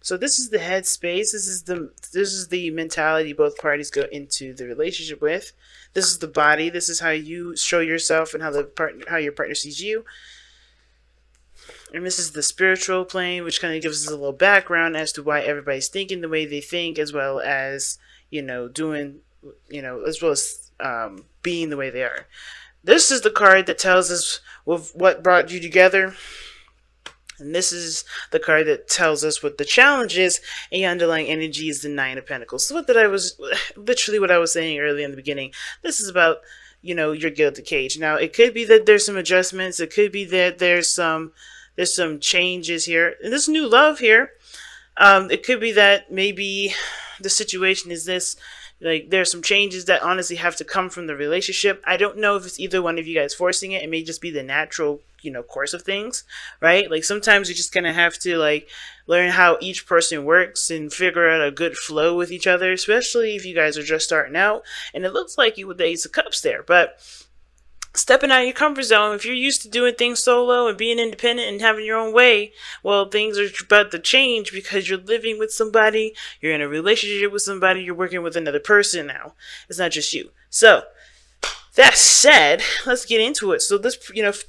So this is the headspace. This is the mentality both parties go into the relationship with. This is the body. This is how you show yourself and how your partner sees you. And this is the spiritual plane, which kind of gives us a little background as to why everybody's thinking the way they think, as well as doing, as well as being the way they are. This is the card that tells us what brought you together. And this is the card that tells us what the challenge is, and your underlying energy is the Nine of Pentacles. So what I was saying earlier in the beginning. This is about, your gilded cage. Now, it could be that there's some adjustments. It could be that there's some changes here. And there's new love here. It could be that maybe the situation is this. Like, there's some changes that honestly have to come from the relationship. I don't know if it's either one of you guys forcing it. It may just be the natural, course of things, right? Like, sometimes you just kind of have to, like, learn how each person works and figure out a good flow with each other, especially if you guys are just starting out. And it looks like you with the Ace of Cups there, but stepping out of your comfort zone, if you're used to doing things solo and being independent and having your own way, well, things are about to change because you're living with somebody, you're in a relationship with somebody, you're working with another person now. It's not just you. So, that said, let's get into it. So let's,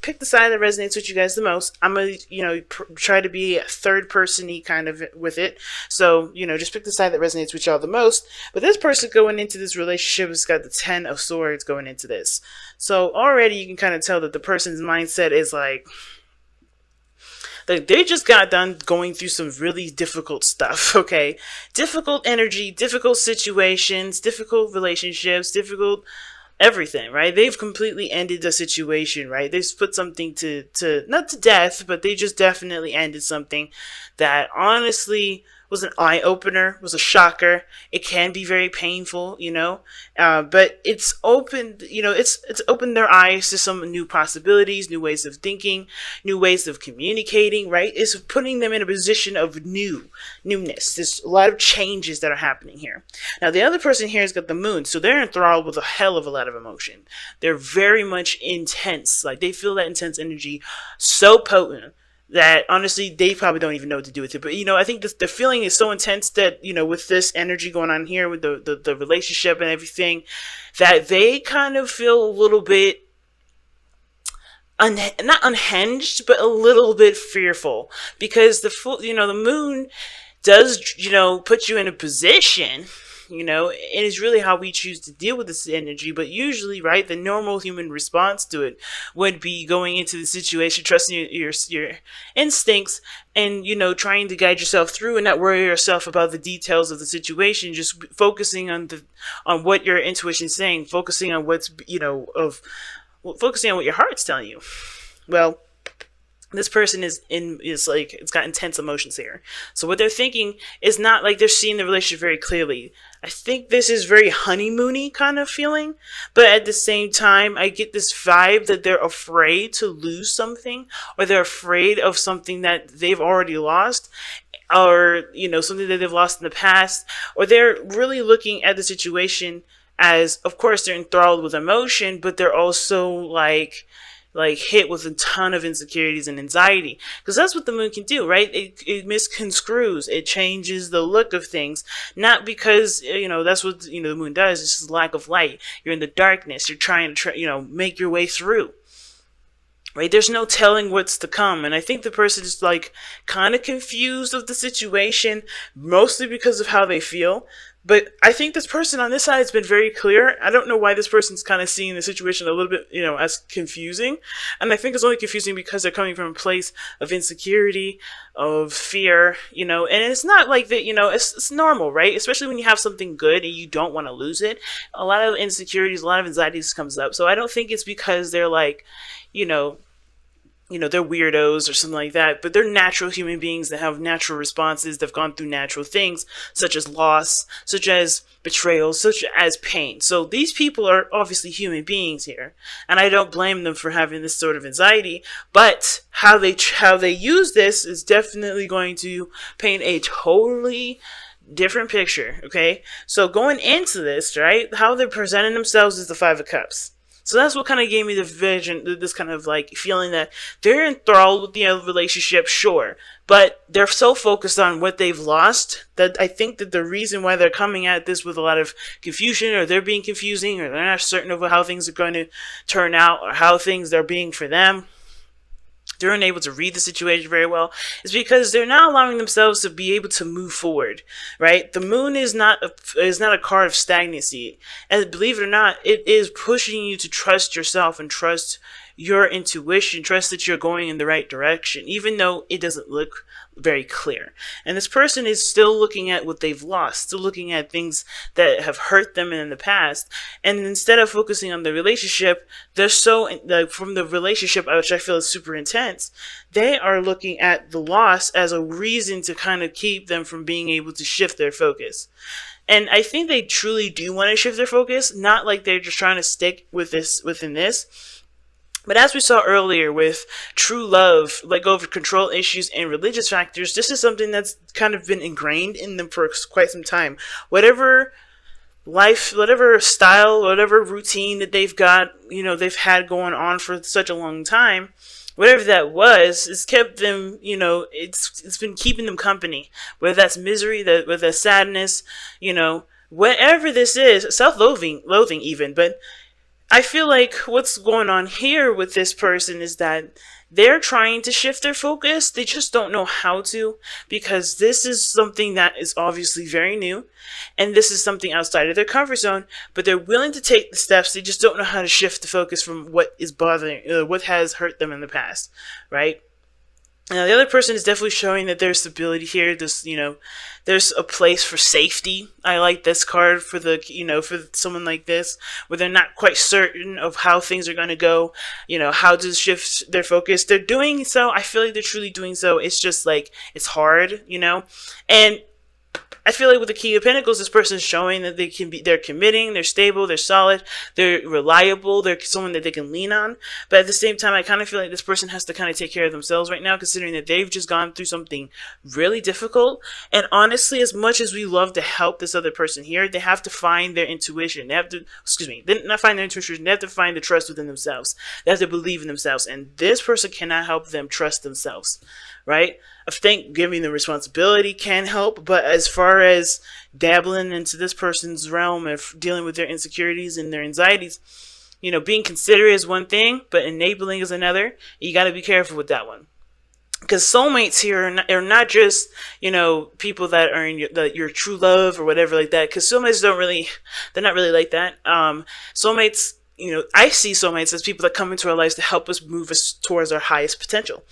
pick the side that resonates with you guys the most. I'm going to, try to be a third person-y kind of with it. So, just pick the side that resonates with y'all the most. But this person going into this relationship has got the 10 of Swords going into this. So already you can kind of tell that the person's mindset is like they just got done going through some really difficult stuff, okay? Difficult energy, difficult situations, difficult relationships, difficult everything, right? They've completely ended the situation, right? They've put something to not to death, but they just definitely ended something that honestly was an eye-opener, was a shocker. It can be very painful, but it's opened, it's opened their eyes to some new possibilities, new ways of thinking, new ways of communicating, right? It's putting them in a position of newness. There's a lot of changes that are happening here. Now, the other person here has got the Moon, so they're enthralled with a hell of a lot of emotion. They're very much intense. Like, they feel that intense energy so potent that honestly they probably don't even know what to do with it. But I think the feeling is so intense that with this energy going on here with the relationship and everything, that they kind of feel a little bit not unhinged, but a little bit fearful, because the Moon does put you in a position. It is really how we choose to deal with this energy. But usually, right, the normal human response to it would be going into the situation, trusting your instincts, and trying to guide yourself through and not worry yourself about the details of the situation. Just focusing on what your intuition is saying, focusing on focusing on what your heart's telling you. Well, this person is like, it's got intense emotions here. So what they're thinking is not like they're seeing the relationship very clearly. I think this is very honeymoony kind of feeling, but at the same time, I get this vibe that they're afraid to lose something, or they're afraid of something that they've already lost, or something that they've lost in the past, or they're really looking at the situation as, of course, they're enthralled with emotion, but they're also like hit with a ton of insecurities and anxiety, because that's what the Moon can do, right? It misconstrues, it changes the look of things, not because that's what the Moon does. It's just lack of light. You're in the darkness. You're trying to make your way through. Right? There's no telling what's to come. And I think the person is like kind of confused of the situation, mostly because of how they feel. But I think this person on this side has been very clear. I don't know why this person's kind of seeing the situation a little bit, as confusing. And I think it's only confusing because they're coming from a place of insecurity, of fear, and it's not like that, it's normal, right? Especially when you have something good and you don't want to lose it. A lot of insecurities, a lot of anxieties comes up. So I don't think it's because they're like, they're weirdos or something like that, but they're natural human beings that have natural responses. They've gone through natural things, such as loss, such as betrayal, such as pain. So these people are obviously human beings here, and I don't blame them for having this sort of anxiety, but how they use this is definitely going to paint a totally different picture, okay? So going into this, right, how they're presenting themselves is the Five of Cups. So that's what kind of gave me the vision, this kind of like feeling that they're enthralled with the relationship, sure, But they're so focused on what they've lost that I think that the reason why they're coming at this with a lot of confusion, or they're being confusing, or they're not certain of how things are going to turn out, or how things are being for them, they're unable to read the situation very well, is because they're not allowing themselves to be able to move forward, right? The moon is not a card of stagnancy, and believe it or not, it is pushing you to trust yourself and trust your intuition, trust that you're going in the right direction, even though it doesn't look very clear. And this person is still looking at what they've lost, still looking at things that have hurt them in the past. And instead of focusing on the relationship, they're so, from the relationship, which I feel is super intense, they are looking at the loss as a reason to kind of keep them from being able to shift their focus. And I think they truly do want to shift their focus, not like they're just trying to stick with this within this. But as we saw earlier with true love, let go of control issues and religious factors, this is something that's kind of been ingrained in them for quite some time. Whatever life, whatever style, whatever routine that they've got, they've had going on for such a long time, whatever that was, it's kept them, it's been keeping them company. Whether that's misery, whether that's sadness, whatever this is, self-loathing even, but I feel like what's going on here with this person is that they're trying to shift their focus. They just don't know how to, because this is something that is obviously very new, and this is something outside of their comfort zone, but they're willing to take the steps. They just don't know how to shift the focus from what is bothering, what has hurt them in the past, right? Now, the other person is definitely showing that there's stability here. There's a place for safety. I like this card for for someone like this, where they're not quite certain of how things are going to go, how to shift their focus. They're doing so. I feel like they're truly doing so. It's just like, it's hard, and I feel like with the King of Pentacles, this person is showing that they're committing, they're stable, they're solid, they're reliable, they're someone that they can lean on. But at the same time, I kind of feel like this person has to kind of take care of themselves right now, considering that they've just gone through something really difficult. And honestly, as much as we love to help this other person here, they have to find their intuition. They have to, not find their intuition, they have to find the trust within themselves. They have to believe in themselves. And this person cannot help them trust themselves, right? I think giving them responsibility can help, but as far as dabbling into this person's realm of dealing with their insecurities and their anxieties, being considerate is one thing, but enabling is another. You got to be careful with that one. Because soulmates here are not just, people that are in your true love or whatever like that. Because soulmates they're not really like that. Soulmates, I see soulmates as people that come into our lives to help us move us towards our highest potential.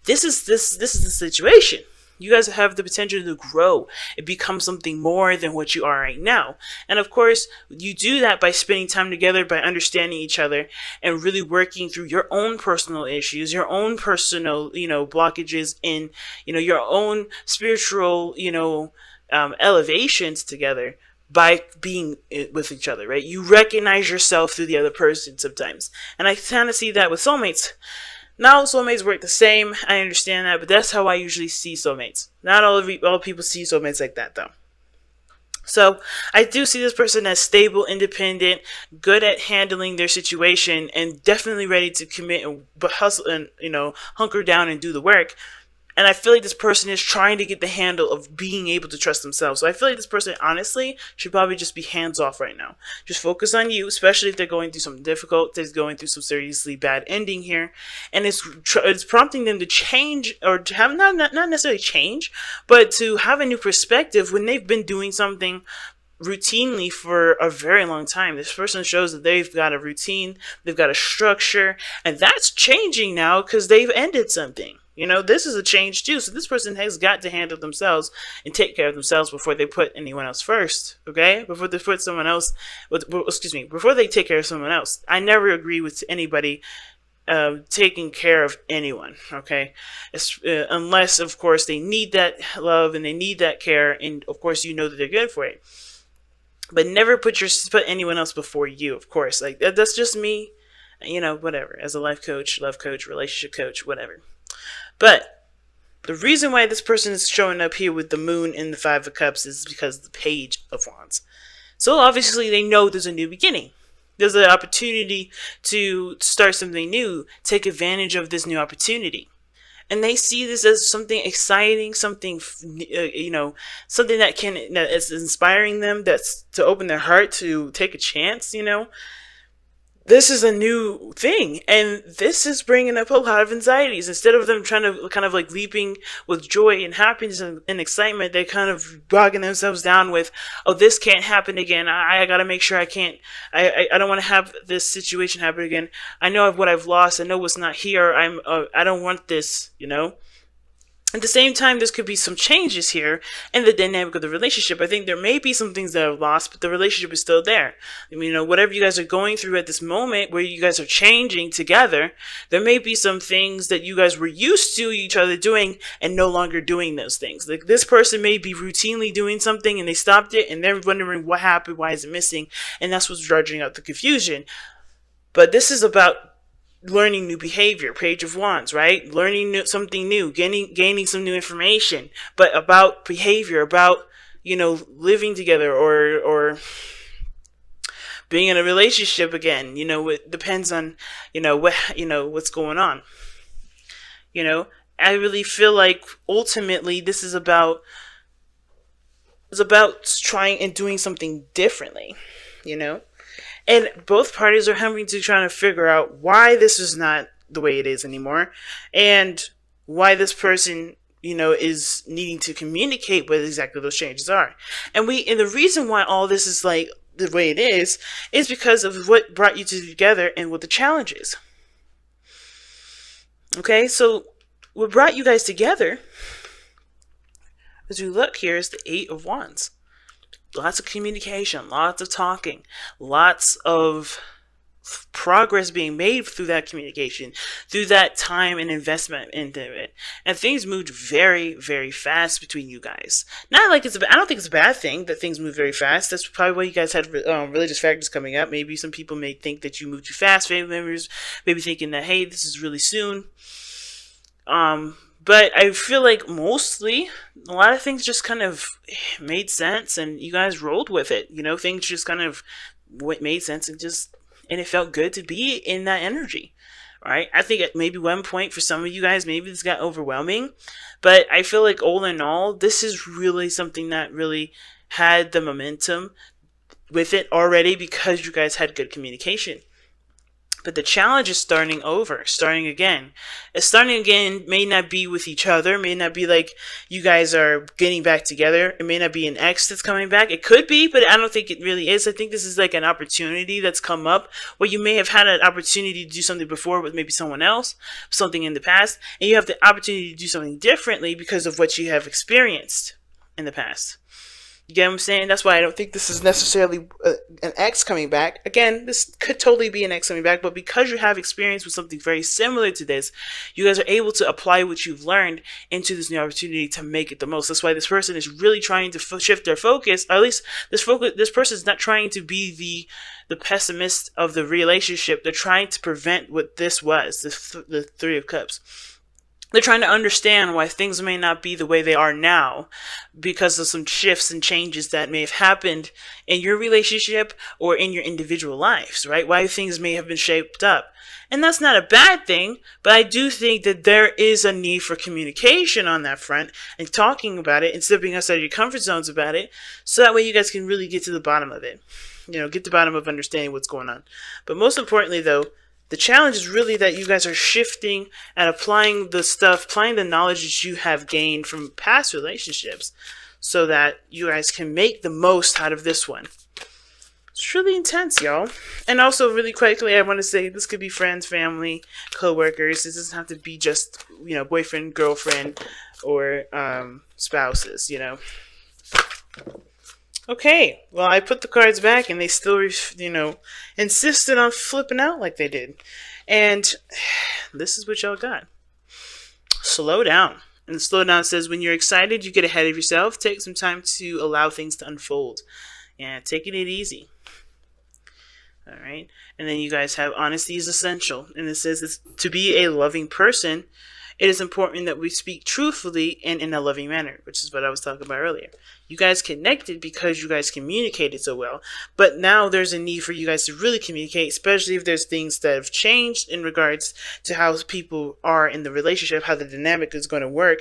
This is the situation. You guys have the potential to grow and become something more than what you are right now. And of course, you do that by spending time together, by understanding each other, and really working through your own personal issues, your own personal, blockages in, your own spiritual, elevations together. By being with each other, right? You recognize yourself through the other person sometimes. And I kind of see that with soulmates. Not all soulmates work the same. I understand that, but that's how I usually see soulmates. Not all people see soulmates like that, though. So I do see this person as stable, independent, good at handling their situation, and definitely ready to commit and hustle and, hunker down and do the work. And I feel like this person is trying to get the handle of being able to trust themselves. So I feel like this person, honestly, should probably just be hands off right now. Just focus on you, especially if they're going through something difficult. They're going through some seriously bad ending here. And it's prompting them to change, or to have, not necessarily change, but to have a new perspective when they've been doing something routinely for a very long time. This person shows that they've got a routine, they've got a structure, and that's changing now because they've ended something. This is a change too. So this person has got to handle themselves and take care of themselves before they put anyone else first. Okay? Before they put someone else, before they take care of someone else. I never agree with anybody taking care of anyone. Okay? Unless, of course, they need that love and they need that care, and of course you know that they're good for it. But never put anyone else before you. Of course, like that's just me. Whatever. As a life coach, love coach, relationship coach, whatever. But the reason why this person is showing up here with the moon and the 5 of cups is because of the page of wands. So obviously they know there's a new beginning. There's an opportunity to start something new. Take advantage of this new opportunity. and they see this as something exciting, something something that is inspiring them, that's to open their heart to take a chance. This is a new thing, and this is bringing up a lot of anxieties. Instead of them trying to kind of like leaping with joy and happiness and excitement, they kind of bogging themselves down with, oh, this can't happen again. I gotta make sure I don't want to have this situation happen again. I know what I've lost. I know what's not here. I don't want this. At the same time, there could be some changes here in the dynamic of the relationship. I think there may be some things that are lost, but the relationship is still there. Whatever you guys are going through at this moment, where you guys are changing together, there may be some things that you guys were used to each other doing and no longer doing those things. Like, this person may be routinely doing something and they stopped it and they're wondering what happened, why is it missing? And that's what's dredging out the confusion. But this is about learning new behavior, Page of Wands, right? Learning something new, gaining some new information, but about behavior, about, living together or being in a relationship again. It depends on, what's going on. I really feel like ultimately this is about trying and doing something differently, And both parties are having to try to figure out why this is not the way it is anymore, and why this person, is needing to communicate what exactly those changes are. And the reason why all this is like the way it is because of what brought you two together and what the challenge is. Okay, so what brought you guys together, as we look here, is the Eight of Wands. Lots of communication, lots of talking, lots of progress being made through that communication, through that time and investment into it. And things moved very, very fast between you guys. Not like I don't think it's a bad thing that things move very fast. That's probably why you guys had religious factors coming up. Maybe some people may think that you moved too fast. Family members maybe thinking that, hey, this is really soon. But I feel like mostly a lot of things just kind of made sense and you guys rolled with it. Things just kind of made sense and it felt good to be in that energy, right? I think at maybe one point for some of you guys, maybe this got overwhelming, but I feel like all in all, this is really something that really had the momentum with it already because you guys had good communication. But the challenge is starting again. Starting again may not be with each other, may not be like you guys are getting back together. It may not be an ex that's coming back. It could be, but I don't think it really is. I think this is like an opportunity that's come up where you may have had an opportunity to do something before with maybe someone else, something in the past, and you have the opportunity to do something differently because of what you have experienced in the past. You get what I'm saying? That's why I don't think this is necessarily an ex coming back. Again, this could totally be an ex coming back, but because you have experience with something very similar to this, you guys are able to apply what you've learned into this new opportunity to make it the most. That's why this person is really trying to shift their focus. Or at least this person is not trying to be the pessimist of the relationship. They're trying to prevent what this was, the Three of Cups. They're trying to understand why things may not be the way they are now because of some shifts and changes that may have happened in your relationship or in your individual lives, right? Why things may have been shaped up. And that's not a bad thing, but I do think that there is a need for communication on that front and talking about it and stepping outside of your comfort zones about it so that way you guys can really get to the bottom of it. Get to the bottom of understanding what's going on. But most importantly, though, the challenge is really that you guys are shifting and applying the knowledge that you have gained from past relationships so that you guys can make the most out of this one. It's really intense, y'all. And also, really quickly, I want to say this could be friends, family, co-workers. This doesn't have to be just, boyfriend, girlfriend, or spouses, Okay, well, I put the cards back and they still, insisted on flipping out like they did. And this is what y'all got. Slow down. And the slow down says, when you're excited, you get ahead of yourself. Take some time to allow things to unfold. And taking it easy. All right. And then you guys have honesty is essential. And it says to be a loving person, it is important that we speak truthfully and in a loving manner, which is what I was talking about earlier. You guys connected because you guys communicated so well, but now there's a need for you guys to really communicate, especially if there's things that have changed in regards to how people are in the relationship, how the dynamic is going to work,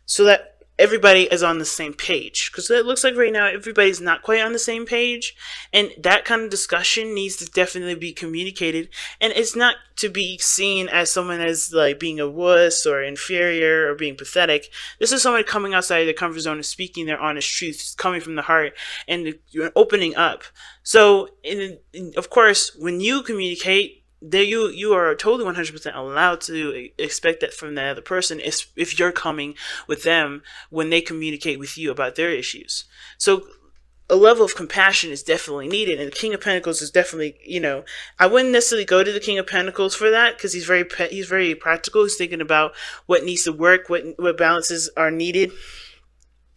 so that everybody is on the same page. Because it looks like right now everybody's not quite on the same page, and that kind of discussion needs to definitely be communicated. And it's not to be seen as someone as like being a wuss or inferior or being pathetic. This is someone coming outside their comfort zone and speaking their honest truth, coming from the heart, and you're opening up. So of course, when you communicate, there you are totally 100% allowed to expect that from the other person if you're coming with them when they communicate with you about their issues. So a level of compassion is definitely needed, and the King of Pentacles is definitely, I wouldn't necessarily go to the King of Pentacles for that, because he's very practical. He's thinking about what needs to work, what balances are needed,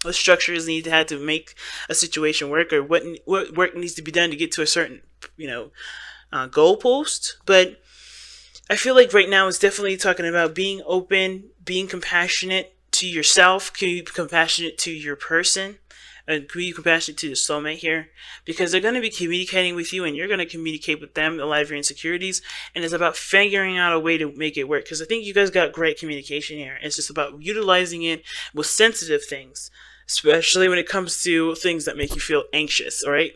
what structures need to have to make a situation work, or what work needs to be done to get to a certain goalpost. But I feel like right now it's definitely talking about being open, being compassionate to yourself, be compassionate to your person, and be compassionate to the soulmate here, because they're going to be communicating with you and you're going to communicate with them a lot of your insecurities, and it's about figuring out a way to make it work, because I think you guys got great communication here. It's just about utilizing it with sensitive things, especially when it comes to things that make you feel anxious, all right?